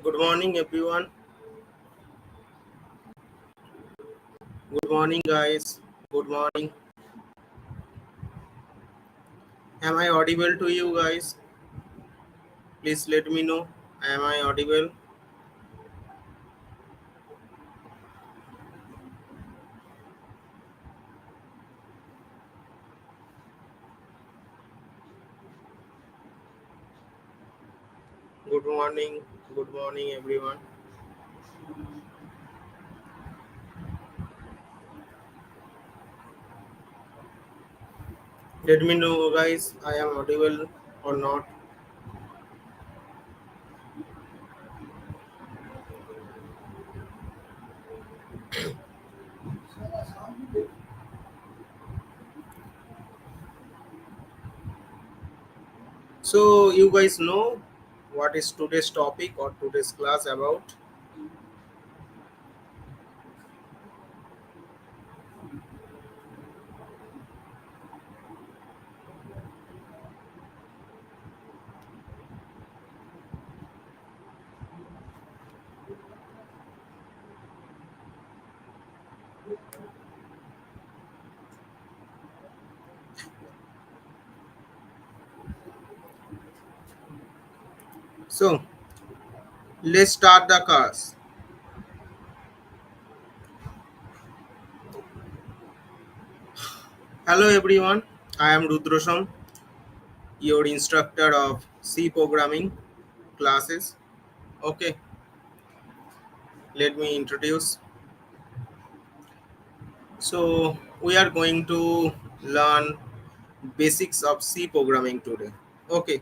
Good morning, everyone. Good morning, guys. Good morning. Am I audible to you guys? Please let me know. Am I audible? Good morning. Good morning, everyone. Let me know, guys. I am audible or not. So, you guys know what is today's topic or today's class about? So, let's start the class. Hello, everyone. I am Rudrasham, your instructor of C programming classes. Okay, let me introduce. So, we are going to learn basics of C programming today. Okay,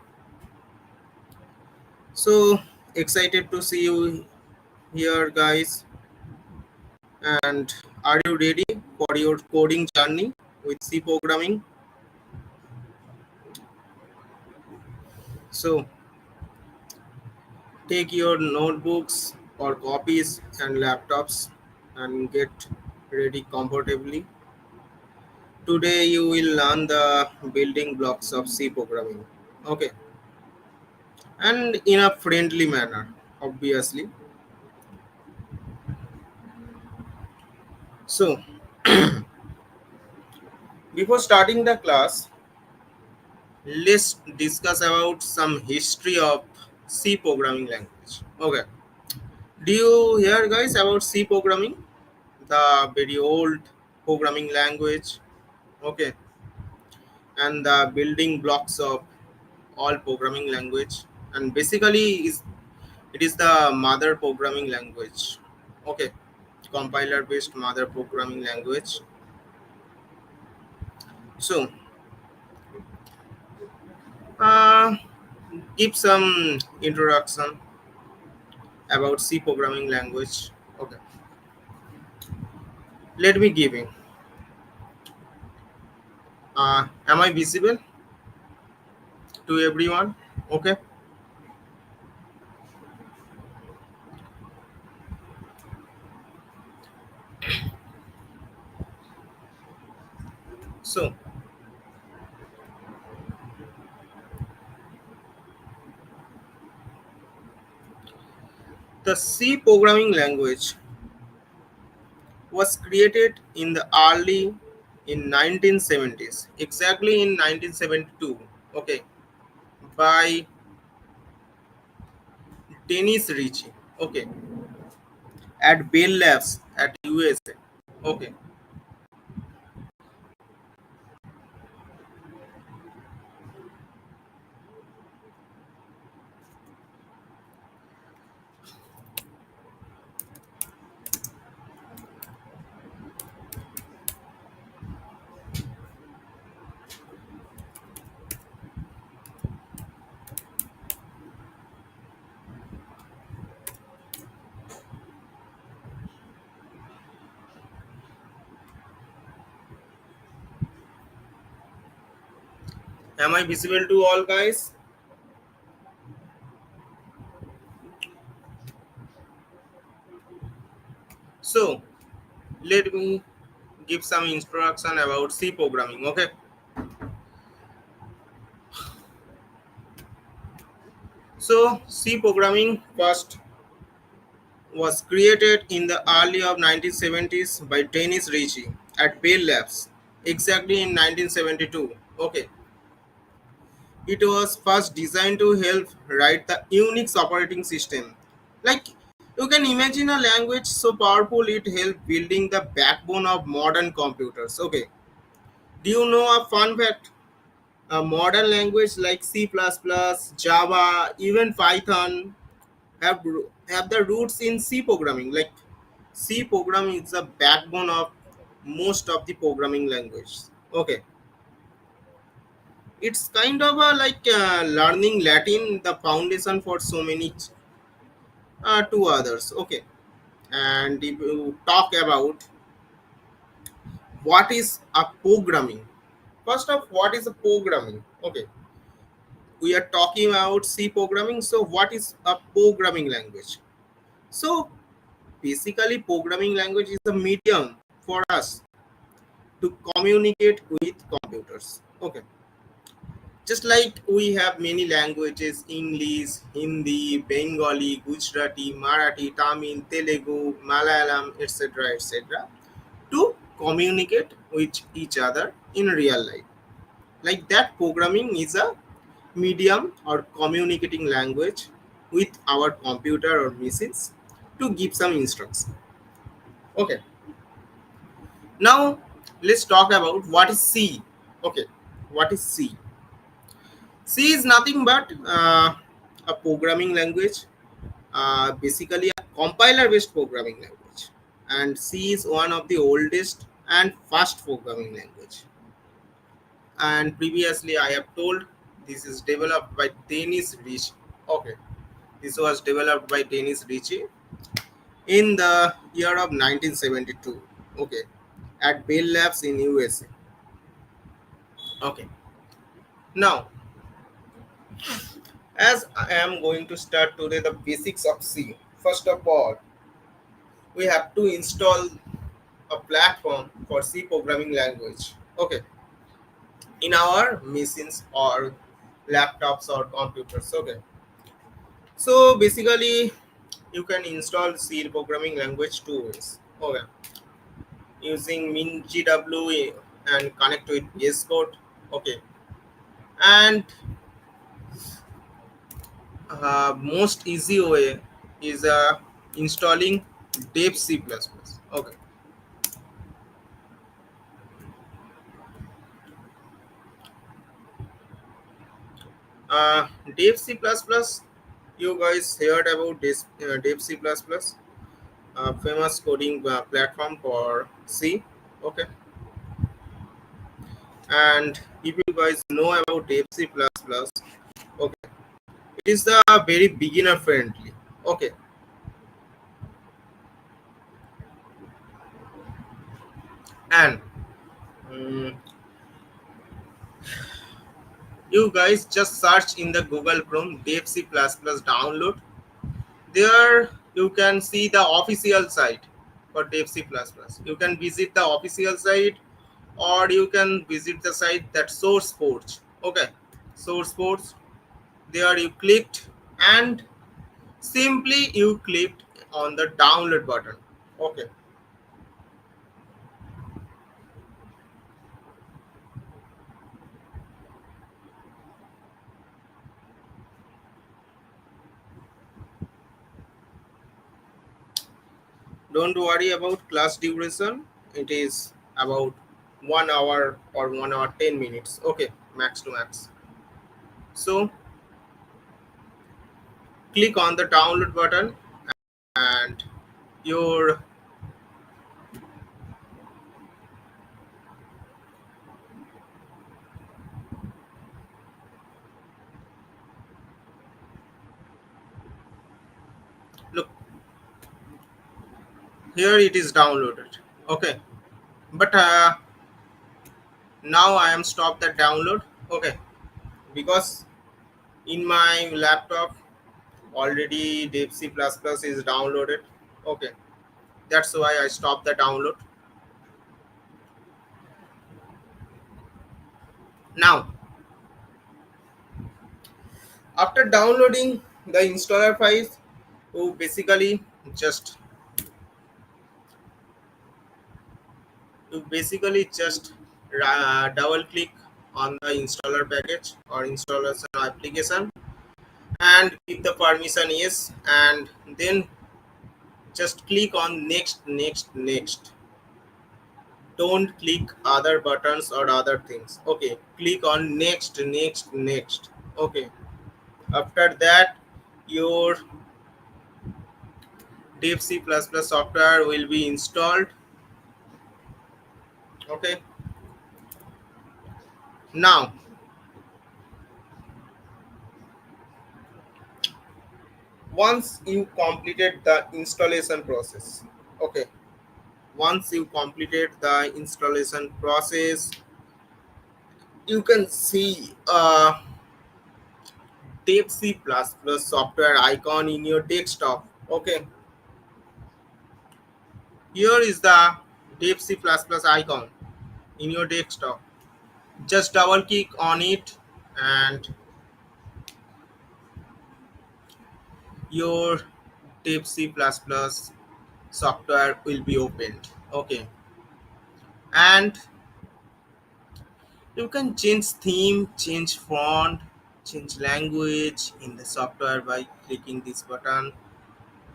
so excited to see you here, guys. And are you ready for your coding journey with C programming? So, take your notebooks or copies and laptops and get ready comfortably. Today, you will learn the building blocks of C programming. Okay, and in a friendly manner, obviously. So, before starting the class, let's discuss about some history of C programming language. Okay. Do you hear guys about C programming? The very old programming language. Okay. And the building blocks of all programming language. And basically is it is the mother programming language. Okay. Compiler based mother programming language. So uh give some introduction about C programming language. Okay, let me give it. Am I visible to everyone? Okay, so the C programming language was created in the early in 1970s, exactly in 1972. Okay, by Dennis Ritchie. Okay, at Bell Labs at USA. Okay, am I visible to all guys? So let me give some instruction about C programming. Okay, so C programming first. was created in the early of 1970s by Dennis Ritchie at Bell Labs, exactly in 1972. Okay, it was first designed to help write the Unix operating system. Like you can imagine a language so powerful it helped building the backbone of modern computers. Okay, do you know a fun fact? A modern language like C++, Java, even Python have the roots in C programming. Like C programming is the backbone of most of the programming languages. Okay, it's kind of a learning Latin, the foundation for so many two others. Okay, and if you talk about what is a programming, first of what is a programming? Okay, we are talking about C programming. So what is a programming language? So basically, programming language is a medium for us to communicate with computers. Okay, just like we have many languages: English, Hindi, Bengali, Gujarati, Marathi, Tamil, Telugu, Malayalam, etc., etc., to communicate with each other in real life. Like that, programming is a medium or communicating language with our computer or machines to give some instructions. Okay, now let's talk about what is C. Okay, what is C? C is nothing but a programming language, basically a compiler based programming language. And C is one of the oldest and fast programming language. And previously, I have told this is developed by Dennis Ritchie. Okay, this was developed by Dennis Ritchie in the year of 1972. Okay, at Bell Labs in USA. Okay, now as I am going to start today the basics of C. First of all, we have to install a platform for C programming language. Okay, in our machines or laptops or computers. Okay, so basically you can install C programming language two ways. Okay, using MinGW and connect with VS Code. Okay, and most easy way is installing Dev C++. Okay, Dev C++. You guys heard about this Dev C++, famous coding platform for C. Okay, and if you guys know about Dev C++, okay, it is the very beginner friendly. Okay, and mm, you guys just search in the Google Chrome Dev C++ download. There you can see the official site for Dev C++. You can visit the official site, or you can visit the site that SourceForge. Okay, SourceForge. There you clicked, and simply you clicked on the download button. Okay, don't worry about class duration. It is about 1 hour or 1 hour 10 minutes. Okay, max to max. So click on the download button, and your look here it is downloaded. Okay, but now I am stopped the download. Okay, because in my laptop already Dev C++ is downloaded. Okay, that's why I stopped the download. Now after downloading the installer files, you basically just you basically just double click on the installer package or installers application and give the permission yes, and then just click on next, next, next. Don't click other buttons or other things. Okay, click on next, next, next. Okay, after that your dev c++ software will be installed. Okay, now once you completed the installation process, okay, once you completed the installation process, you can see dev c++ software icon in your desktop. Okay, here is the dev c++ icon in your desktop. Just double click on it and your dev c++ software will be opened. Okay, and you can change theme, change font, change language in the software by clicking this button.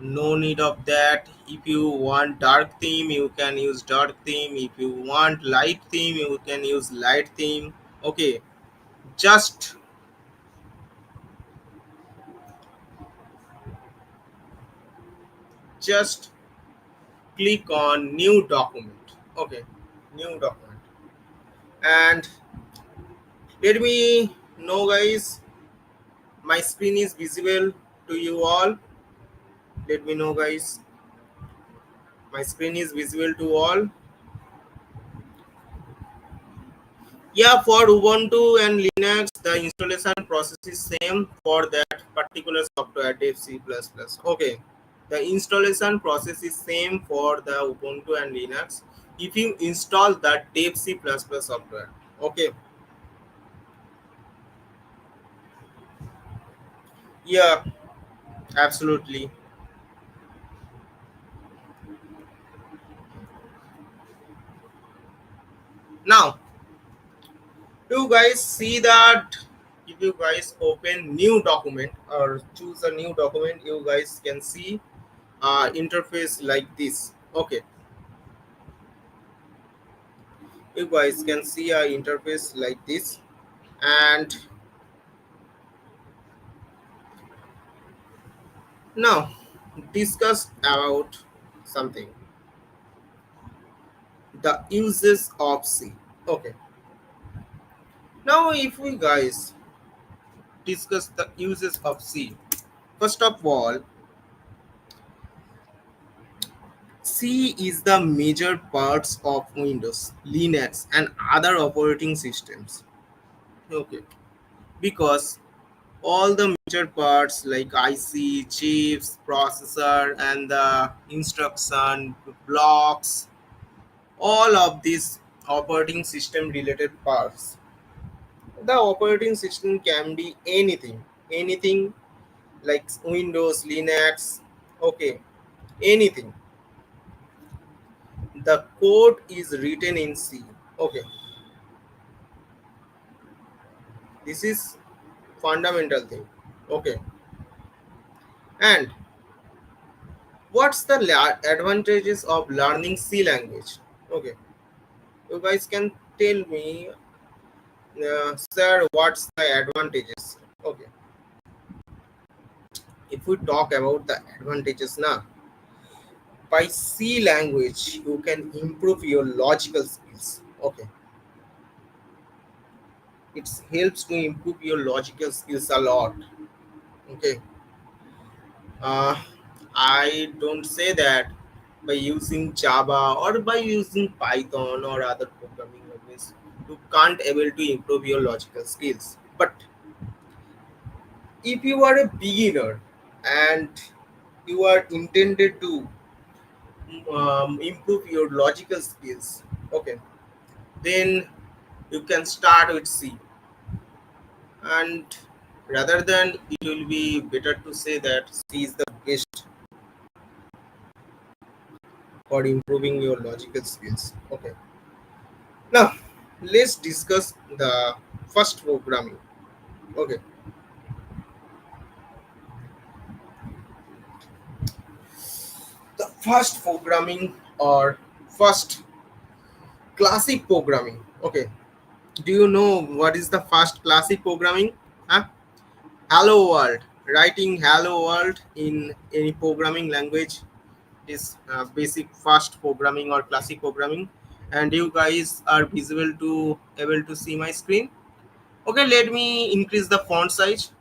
No need of that. If you want dark theme, you can use dark theme. If you want light theme, you can use light theme. Okay, just just click on new document. Okay, new document, and let me know guys, my screen is visible to you all. Let me know guys, my screen is visible to all. Yeah, for Ubuntu and Linux, the installation process is same for that particular software dev c++. Okay, the installation process is same for the Ubuntu and Linux. If you install the dev c++ software, okay, yeah, absolutely. Now, you guys see that if you guys open new document or choose a new document, you guys can see interface like this. Okay, you guys can see a interface like this, and now discuss about something, the uses of C. Okay, now if we guys discuss the uses of C, first of all, C is the major parts of Windows, Linux, and other operating systems. Okay, because all the major parts like IC, chips, processor, and the instruction blocks, all of these operating system related parts. The operating system can be anything like Windows, Linux, okay, anything. The code is written in C. Okay, this is fundamental thing. Okay, and what's the advantages of learning C language? Okay, you guys can tell me, sir, what's the advantages? Okay, if we talk about the advantages now, by C language, you can improve your logical skills. Okay, it helps to improve your logical skills a lot. Okay, uh, I don't say that by using Java or by using Python or other programming languages, you can't able to improve your logical skills. But if you are a beginner and you are intended to improve your logical skills, okay, then you can start with C. And rather than, it will be better to say that C is the best for improving your logical skills. Okay. Now, let's discuss the first programming. Okay. The first programming or first classic programming. Okay. Do you know what is the first classic programming? Huh? Hello world. Writing hello world in any programming language is basic first programming or classic programming. And you guys are visible to able to see my screen. Okay, let me increase the font size.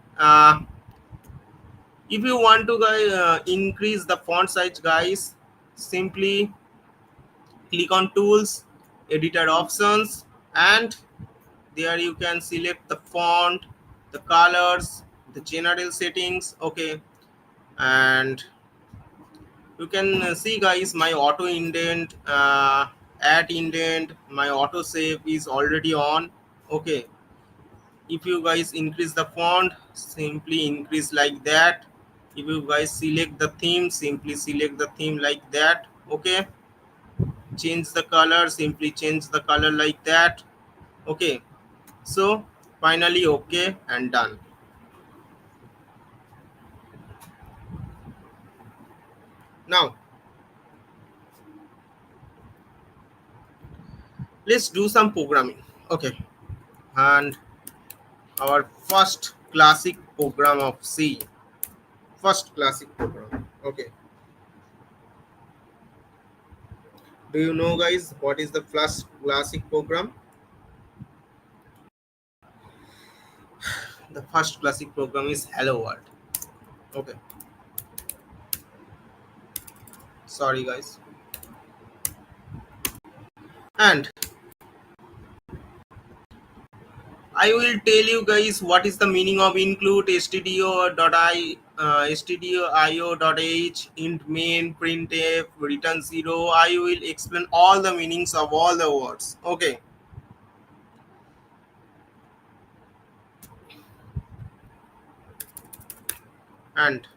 If you want to increase the font size, guys, simply click on tools, editor options, and there you can select the font, the colors, the general settings. Okay, and you can see, guys, my auto indent, add indent, my auto save is already on. Okay, if you guys increase the font, simply increase like that. If you guys select the theme, simply select the theme like that. Okay, change the color, simply change the color like that. Okay, so finally okay and done. Now let's do some programming. Okay, and our first classic program of C. First classic program. Okay, do you know, guys, what is the first classic program? The first classic program is hello world. Okay, sorry, guys. And I will tell you guys what is the meaning of include stdio.io.h int main printf return 0. I will explain all the meanings of all the words. Okay, and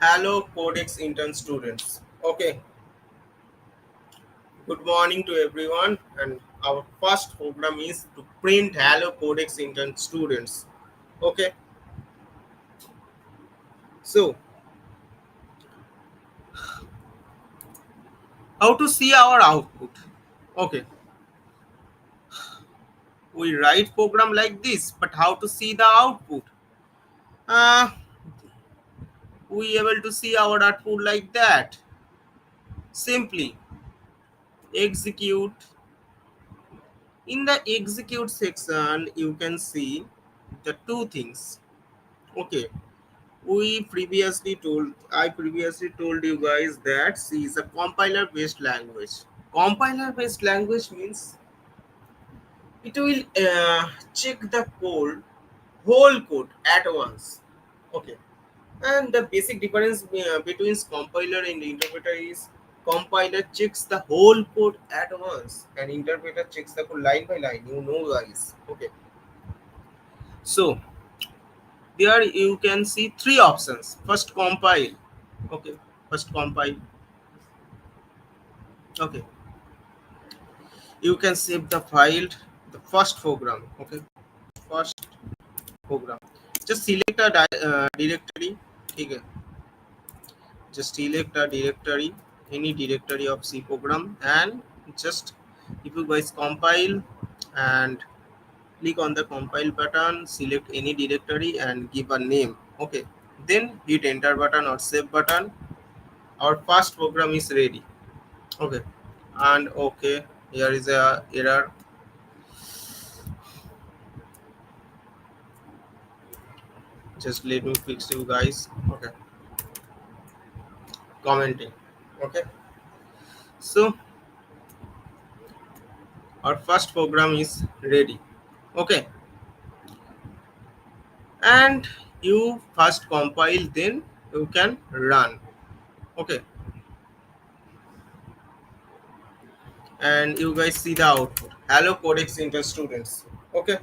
hello Codexintern students. Okay, good morning to everyone. And our first program is to print hello Codexintern students. Okay, so how to see our output? Okay, we write program like this, but how to see the output? uh, we able to see our output like that. Simply execute. In the execute section you can see the two things. Okay, I previously told you guys that C is a compiler based language. Compiler based language means it will check the code, whole code at once. Okay, and the basic difference between compiler and interpreter is compiler checks the whole code at once and interpreter checks the code line by line. You know, guys. Okay, so there you can see three options. First compile. Okay, first compile. Okay, you can save the file, the first program. Okay, first program. Just select a directory. Okay, just select a directory, any directory of C program, and just if you guys compile and click on the compile button, select any directory and give a name. Okay, then hit enter button or save button. Our first program is ready. Okay, and okay, here is a error. Just let me fix you guys. Okay, commenting. Okay, so our first program is ready. Okay, and you first compile, then you can run. Okay, and you guys see the output. Hello Codexintern students. Okay.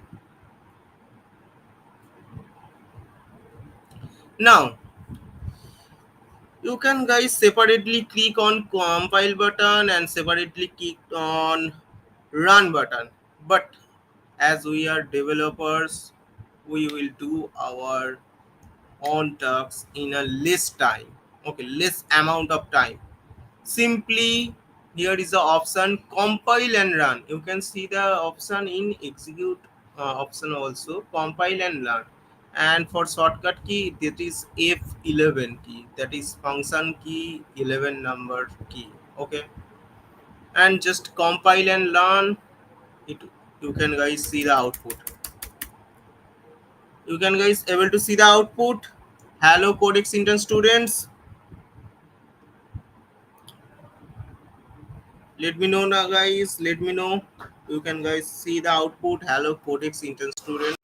Now you can guys separately click on compile button and separately click on run button. But as we are developers, we will do our own tasks in a less time. Okay, less amount of time. Simply here is the option compile and run. You can see the option in execute option also compile and run, and for shortcut key that is F11 key, that is function key 11 number key. Okay, and just compile and run it. You can guys see the output. You can guys able to see the output. Hello Codexintern students, let me know now guys, let me know. You can guys see the output. Hello Codexintern students.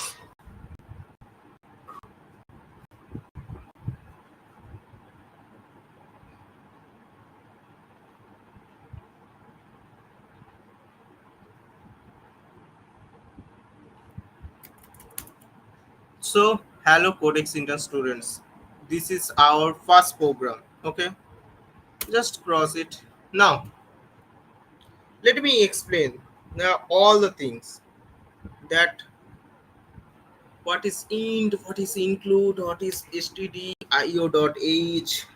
So hello Codexintern students, this is our first program. Okay, just cross it. Now let me explain now all the things, that what is int, what is include, what is stdio.h.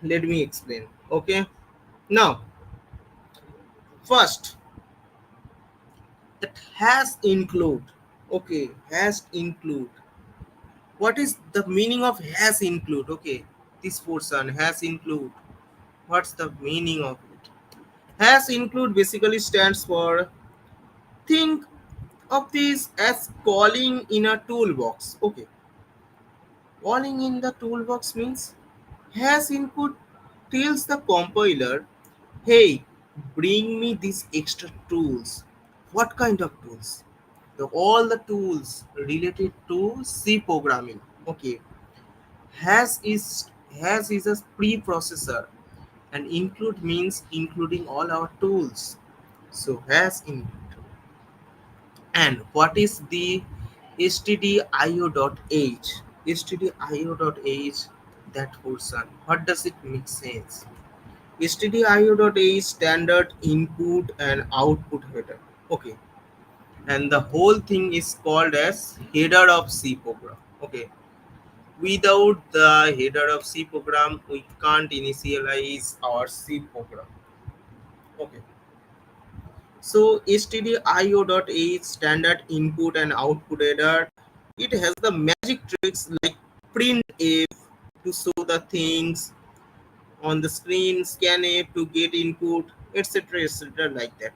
Let me explain. Okay, now first, that has include. Okay, has include, what is the meaning of has include? Okay, this portion has include, what's the meaning of it? Has include basically stands for, think of this as calling in a toolbox. Okay, calling in the toolbox means has input tells the compiler, hey, bring me these extra tools. What kind of tools? All the tools related to C programming. Okay, has is has is a preprocessor, and include means including all our tools. So has include. And what is the stdio.h? Stdio.h, that portion. What does it make sense? Stdio.h standard input and output header. Okay, and the whole thing is called as header of C program. Okay, without the header of C program, we can't initialize our C program. Okay. So stdio.h standard input and output header. It has the magic tricks like print f to show the things on the screen, scan f to get input, etc. like that.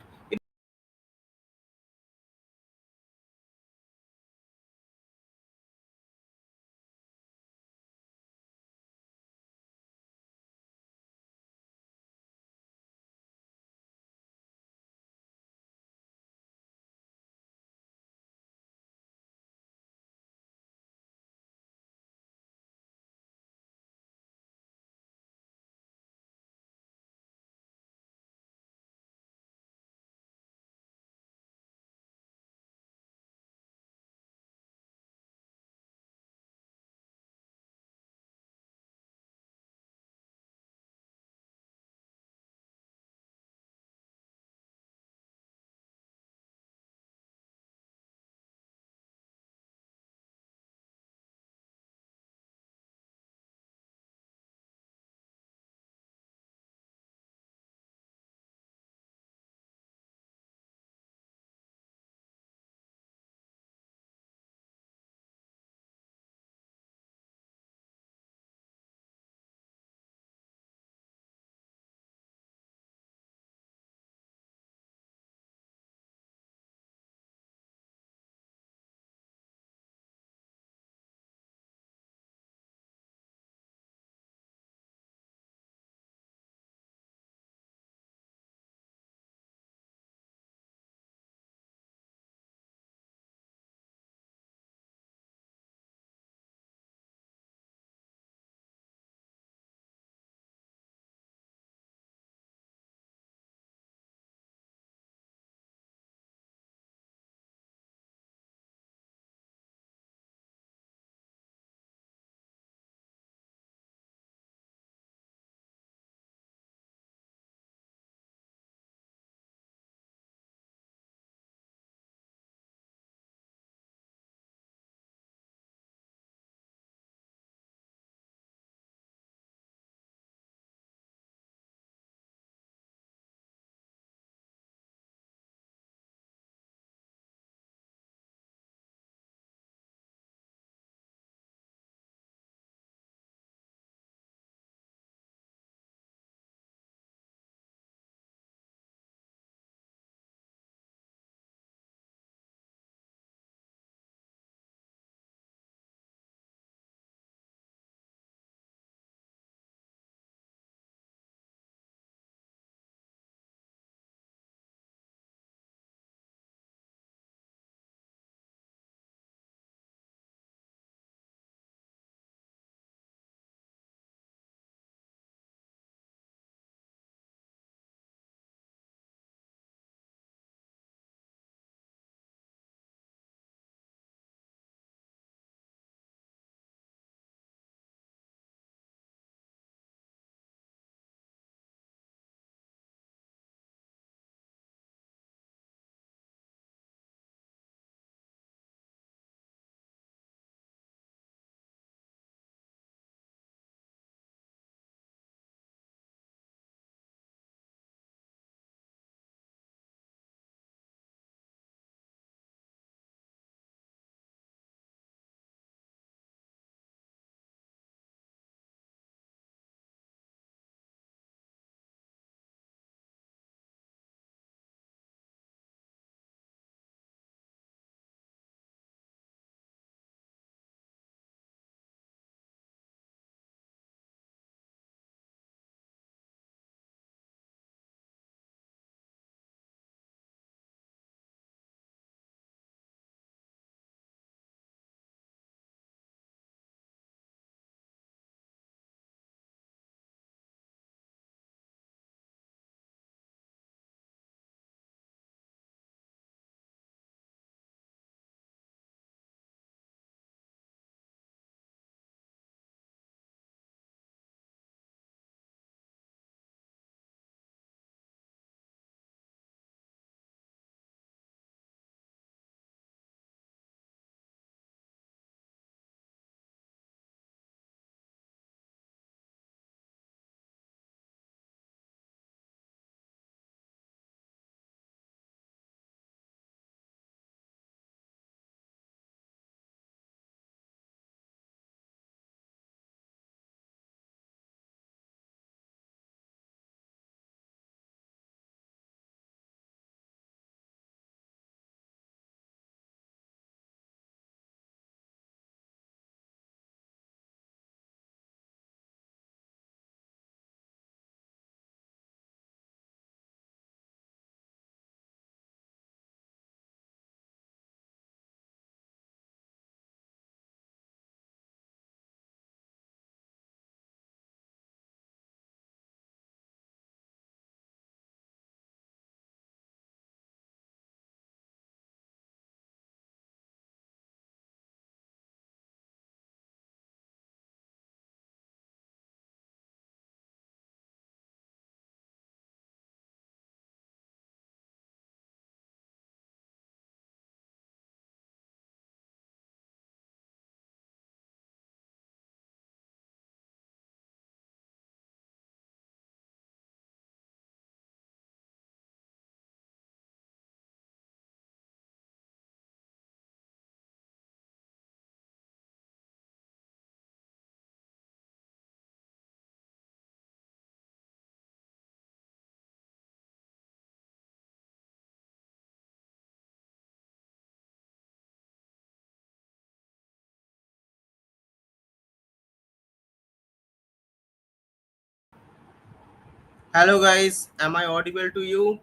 Hello guys, am I audible to you?